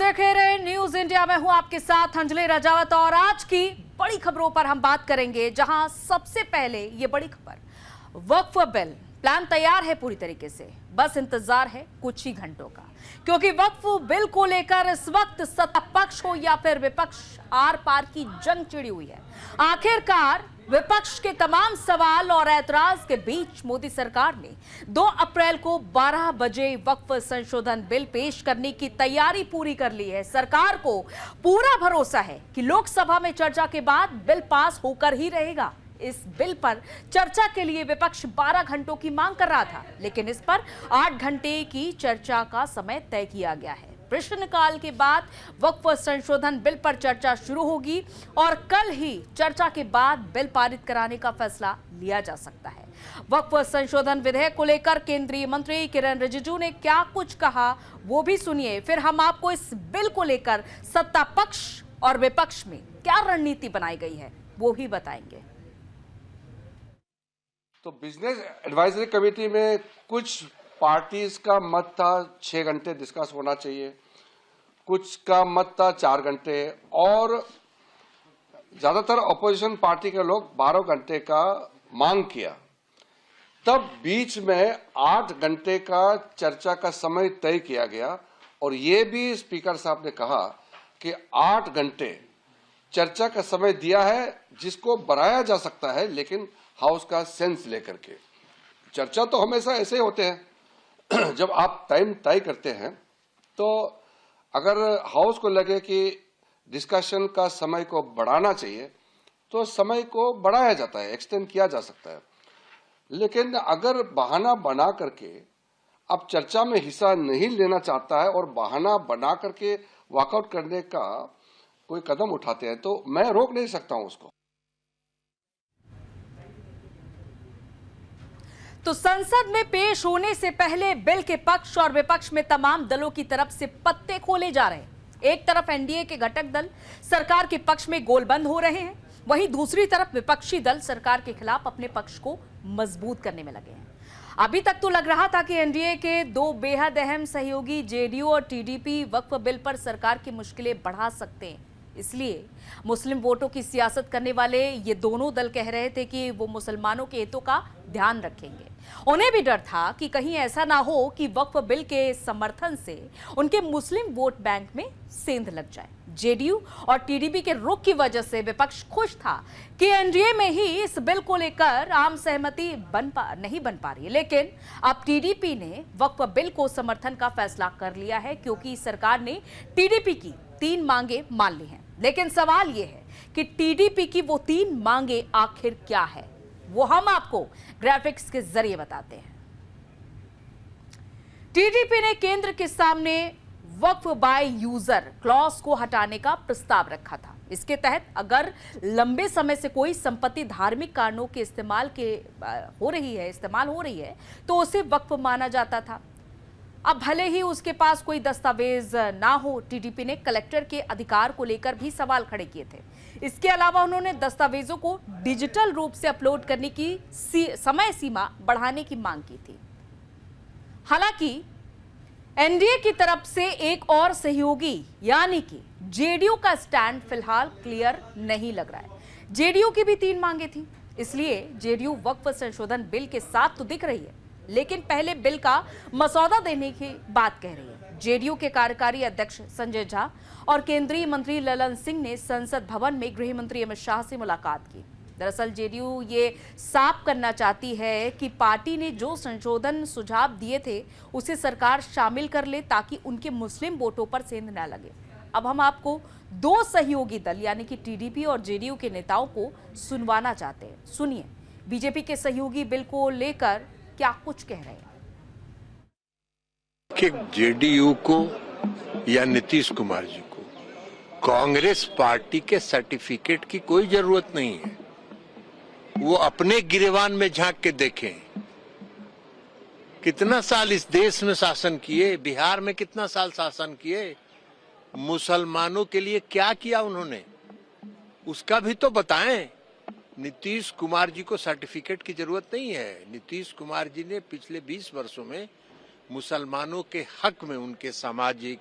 देख रहे news India में हूं आपके साथ अंजलि राजावत और आज की बड़ी खबरों पर हम बात करेंगे, जहां सबसे पहले ये बड़ी खबर वक्फ बिल प्लान तैयार है पूरी तरीके से, बस इंतजार है कुछ ही घंटों का, क्योंकि वक्फ बिल को लेकर इस वक्त सत्ता पक्ष हो या फिर विपक्ष आर पार की जंग छिड़ी हुई है। आखिरकार विपक्ष के तमाम सवाल और ऐतराज के बीच मोदी सरकार ने 2 अप्रैल को 12 बजे वक्फ संशोधन बिल पेश करने की तैयारी पूरी कर ली है। सरकार को पूरा भरोसा है कि लोकसभा में चर्चा के बाद बिल पास होकर ही रहेगा। इस बिल पर चर्चा के लिए विपक्ष 12 घंटों की मांग कर रहा था, लेकिन इस पर 8 घंटे की चर्चा का समय तय किया गया है। प्रश्नकाल के बाद वक्फ संशोधन बिल पर चर्चा शुरू होगी और कल ही चर्चा के बाद बिल पारित कराने का फैसला लिया जा सकता है। वक्फ संशोधन विधेयक को लेकर केंद्रीय मंत्री किरण रिजिजू ने क्या कुछ कहा वो भी सुनिए, फिर हम आपको इस बिल को लेकर सत्ता पक्ष और विपक्ष में क्या रणनीति बनाई गई है वो भी बताएंगे। तो बिजनेस एडवाइजरी कमेटी में कुछ पार्टीज का मत था 6 घंटे डिस्कस होना चाहिए, कुछ का मत था 4 घंटे और ज्यादातर अपोजिशन पार्टी के लोग 12 घंटे का मांग किया। तब बीच में 8 घंटे का चर्चा का समय तय किया गया और ये भी स्पीकर साहब ने कहा कि 8 घंटे चर्चा का समय दिया है, जिसको बढ़ाया जा सकता है, लेकिन हाउस का सेंस लेकर के। चर्चा तो हमेशा ऐसे होते हैं जब आप टाइम तय करते हैं, तो अगर हाउस को लगे कि डिस्कशन का समय को बढ़ाना चाहिए तो समय को बढ़ाया जाता है, एक्सटेंड किया जा सकता है। लेकिन अगर बहाना बना करके अब चर्चा में हिस्सा नहीं लेना चाहता है और बहाना बना करके वॉकआउट करने का कोई कदम उठाते हैं, तो मैं रोक नहीं सकता हूं उसको। तो संसद में पेश होने से पहले बिल के पक्ष और विपक्ष में तमाम दलों की तरफ से पत्ते खोले जा रहे हैं। एक तरफ एनडीए के घटक दल सरकार के पक्ष में गोलबंद हो रहे हैं, वहीं दूसरी तरफ विपक्षी दल सरकार के खिलाफ अपने पक्ष को मजबूत करने में लगे हैं। अभी तक तो लग रहा था कि एनडीए के 2 बेहद अहम सहयोगी जेडीयू और टीडीपी वक्फ बिल पर सरकार की मुश्किलें बढ़ा सकते हैं, इसलिए मुस्लिम वोटों की सियासत करने वाले ये दोनों दल कह रहे थे कि वो मुसलमानों के हितों का ध्यान रखेंगे। उन्हें भी डर था कि कहीं ऐसा ना हो कि वक्फ बिल के समर्थन से उनके मुस्लिम वोट बैंक में सेंध लग जाए। जेडीयू और टीडीपी के रुख की वजह से विपक्ष खुश था कि एनडीए में ही इस बिल को लेकर आम सहमति नहीं बन पा रही है, लेकिन अब टीडीपी ने वक्फ बिल को समर्थन का फैसला कर लिया है, क्योंकि सरकार ने टीडीपी की 3 मांगे मान ली हैं। लेकिन सवाल यह है कि टीडीपी की वो 3 मांगे आखिर क्या है, वो हम आपको ग्राफिक्स के जरिए बताते हैं। टीडीपी ने केंद्र के सामने वक्फ बाय यूजर क्लॉज को हटाने का प्रस्ताव रखा था। इसके तहत अगर लंबे समय से कोई संपत्ति धार्मिक कारणों के इस्तेमाल हो रही है तो उसे वक्फ माना जाता था। अब भले ही उसके पास कोई दस्तावेज ना हो, टीडीपी ने कलेक्टर के अधिकार को लेकर भी सवाल खड़े किए थे। इसके अलावा उन्होंने दस्तावेजों को डिजिटल रूप से अपलोड करने की समय सीमा बढ़ाने की मांग की थी। हालांकि एनडीए की तरफ से एक और सहयोगी यानी कि जेडीयू का स्टैंड फिलहाल क्लियर नहीं लग रहा है। जेडीयू की भी 3 मांगे थी, इसलिए जेडीयू वक्फ संशोधन बिल के साथ तो दिख रही है, लेकिन पहले बिल का मसौदा देने की बात कह रही है। जेडीयू के कार्यकारी अध्यक्ष संजय झा और केंद्रीय मंत्री ललन सिंह ने संसद भवन में गृह मंत्री अमित शाह से मुलाकात की। दरअसल जेडीयू ये साफ करना चाहती है कि पार्टी ने जो संशोधन सुझाव दिए थे उसे सरकार शामिल कर ले, ताकि उनके मुस्लिम वोटों पर सेंध न लगे। अब हम आपको 2 सहयोगी दल यानी कि टीडीपी और जेडीयू के नेताओं को सुनवाना चाहते हैं। सुनिए बीजेपी के सहयोगी बिल को लेकर क्या कुछ कह रहे हैं। कि जेडीयू को या नीतीश कुमार जी को कांग्रेस पार्टी के सर्टिफिकेट की कोई जरूरत नहीं है। वो अपने गिरेबान में झांक के देखें, कितना साल इस देश में शासन किए, बिहार में कितना साल शासन किए, मुसलमानों के लिए क्या किया उन्होंने, उसका भी तो बताएं। नीतीश कुमार जी को सर्टिफिकेट की जरूरत नहीं है। नीतीश कुमार जी ने पिछले 20 वर्षों में मुसलमानों के हक में उनके सामाजिक,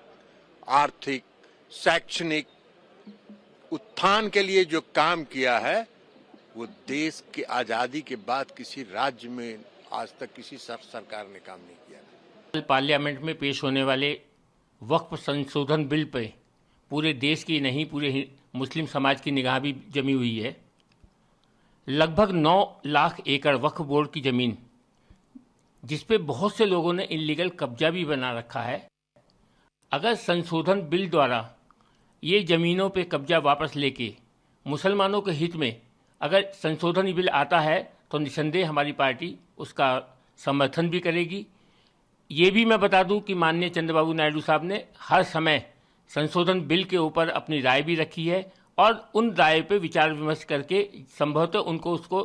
आर्थिक, शैक्षणिक उत्थान के लिए जो काम किया है वो देश की आजादी के बाद किसी राज्य में आज तक किसी सरकार ने काम नहीं किया। कल पार्लियामेंट में पेश होने वाले वक्फ संशोधन बिल पे पूरे देश की नहीं पूरे मुस्लिम समाज की निगाह भी जमी हुई है। लगभग 9 लाख एकड़ वक्फ बोर्ड की ज़मीन, जिस पे बहुत से लोगों ने इलीगल कब्जा भी बना रखा है, अगर संशोधन बिल द्वारा ये ज़मीनों पे कब्जा वापस लेके मुसलमानों के हित में अगर संशोधन बिल आता है तो निसंदेह हमारी पार्टी उसका समर्थन भी करेगी। ये भी मैं बता दूं कि माननीय चंद्रबाबू नायडू साहब ने हर समय संशोधन बिल के ऊपर अपनी राय भी रखी है और उन राय पे विचार विमर्श करके संभवतः उनको उसको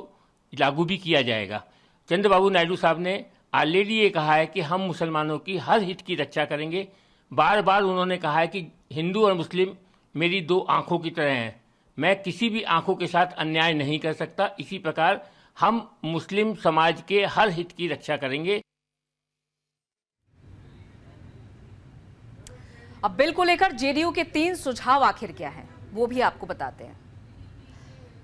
लागू भी किया जाएगा। चंद्रबाबू नायडू साहब ने ऑलरेडी ये कहा है कि हम मुसलमानों की हर हित की रक्षा करेंगे। बार बार उन्होंने कहा है कि हिंदू और मुस्लिम मेरी 2 आंखों की तरह हैं, मैं किसी भी आंखों के साथ अन्याय नहीं कर सकता। इसी प्रकार हम मुस्लिम समाज के हर हित की रक्षा करेंगे। अब बिल को लेकर जेडीयू के 3 सुझाव आखिर क्या हैं, वो भी आपको बताते हैं।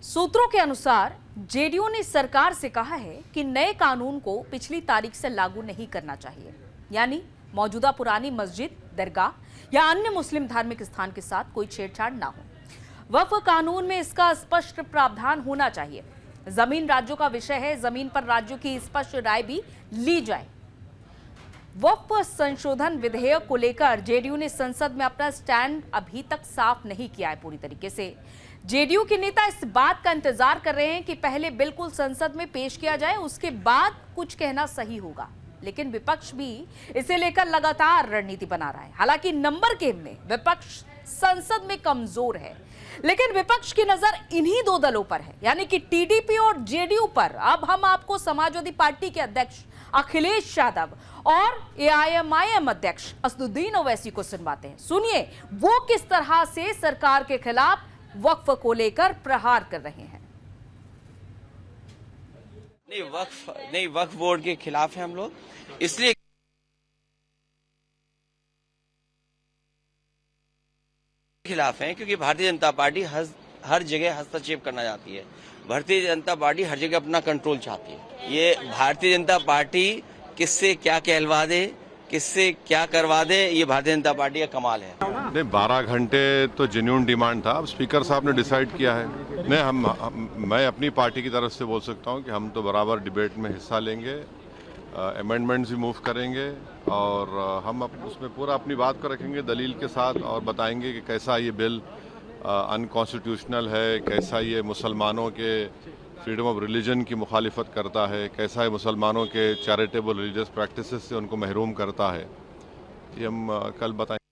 सूत्रों के अनुसार जेडीयू ने सरकार से कहा है कि नए कानून को पिछली तारीख से लागू नहीं करना चाहिए, यानी मौजूदा पुरानी मस्जिद, दरगाह या अन्य मुस्लिम धार्मिक स्थान के साथ कोई छेड़छाड़ ना हो। वक्फ कानून में इसका स्पष्ट प्रावधान होना चाहिए। जमीन राज्यों का विषय है, जमीन पर राज्यों की स्पष्ट राय भी ली जाए। वक्फ संशोधन विधेयक को लेकर जेडीयू ने संसद में अपना स्टैंड अभी तक साफ नहीं किया है पूरी तरीके से। जेडीयू के नेता इस बात का इंतजार कर रहे हैं कि पहले बिल्कुल संसद में पेश किया जाए, उसके बाद कुछ कहना सही होगा। लेकिन विपक्ष भी इसे लेकर लगातार रणनीति बना रहा है। हालांकि नंबर गेम में विपक्ष संसद में कमजोर है, लेकिन विपक्ष की नजर इन्हीं 2 दलों पर है, यानी कि टीडीपी और जेडीयू पर। अब हम आपको समाजवादी पार्टी के अध्यक्ष अखिलेश यादव और एआईएमआईएम अध्यक्ष असदुद्दीन ओवैसी को सुनवाते हैं। सुनिए वो किस तरह से सरकार के खिलाफ वक्फ को लेकर प्रहार कर रहे हैं। नहीं, वक्फ बोर्ड के खिलाफ है हम लोग, इसलिए खिलाफ हैं क्योंकि भारतीय जनता पार्टी हर जगह हस्तक्षेप करना चाहती है। भारतीय जनता पार्टी हर जगह अपना कंट्रोल चाहती है। ये भारतीय जनता पार्टी किससे क्या कहलवा दे, किससे क्या करवा दे, ये भारतीय जनता पार्टी का कमाल है। नहीं, 12 घंटे तो जेन्युइन डिमांड था। अब स्पीकर साहब ने डिसाइड किया है। नहीं, मैं अपनी पार्टी की तरफ से बोल सकता हूं कि हम तो बराबर डिबेट में हिस्सा लेंगे, अमेंडमेंट्स भी मूव करेंगे और हम उसमें पूरा अपनी बात को रखेंगे दलील के साथ और बताएंगे कि कैसा ये बिल अनकॉन्स्टिट्यूशनल है, कैसा ये मुसलमानों के फ्रीडम ऑफ रिलीजन की मुखालिफत करता है, कैसा ये मुसलमानों के चैरिटेबल रिलीजियस प्रैक्टिसेस से उनको महरूम करता है। ये हम कल बताएंगे।